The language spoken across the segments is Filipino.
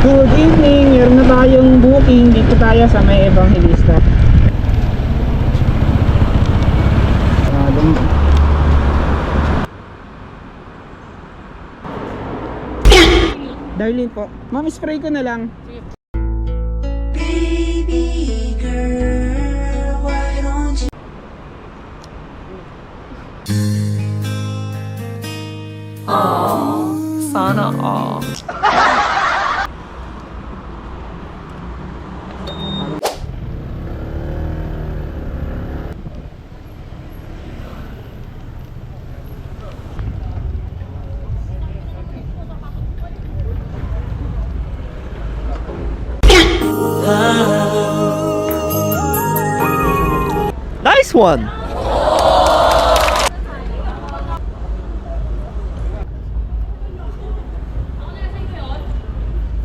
Good evening, meron na tayong booking. Dito tayo sa may Evangelista. Darlene po, ma'am, spray ko na lang. Baby girl, why don't you? Sana all. Nice one!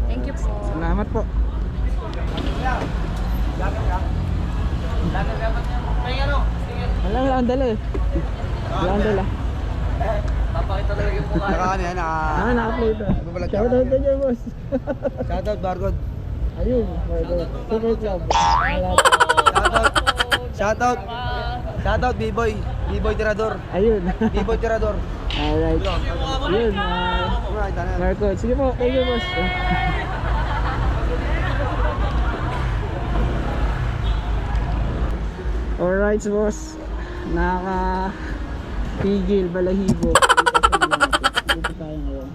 Thank you po. Salamat po. Wala ang dala eh. Wala ang dala. Naka-ano yan, Naka-upload ah. Babalag ka. Shoutout ka dyan, boss. Shoutout Bargod. Ayun, Bargod. Super club. Shoutout. Shoutout B-Boy. B-Boy Tirador. Ayun. B-Boy Tirador. Alright. Yun, Alright, ano? Barcode. Sige po, thank you, boss. Alright, boss. Nakapigil, balahibo. Dito tayo ngayon.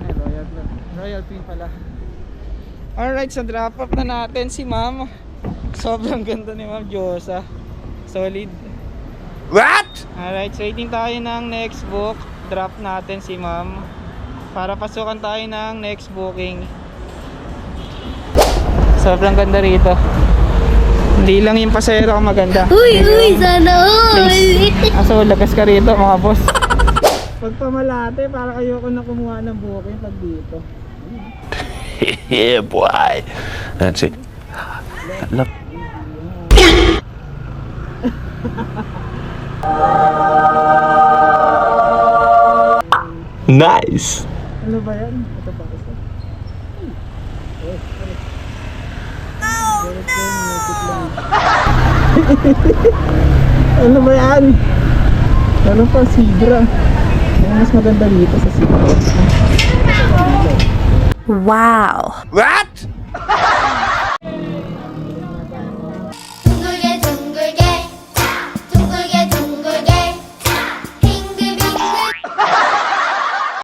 Ay, Royal Queen pala. Alright, so drop off na natin si ma'am. Sobrang ganda ni ma'am Josa. Solid. What? Alright, so waiting tayo ng next book. Drop natin si ma'am para pasukan tayo ng next booking. Sobrang ganda rito. Hindi lang yung pasero ang maganda. Uy, sana all! Aso, lagas ka rito mga boss. Pag pamalate, para ayoko na kumuha ng booking pag dito. Yeah, boy. That's it. Look. Nice. Ano ba yan? Ito pa isa. Ano ba yan? Ano pa, Sidra. Yung mas maganda dito sa Sidra. Wow! What?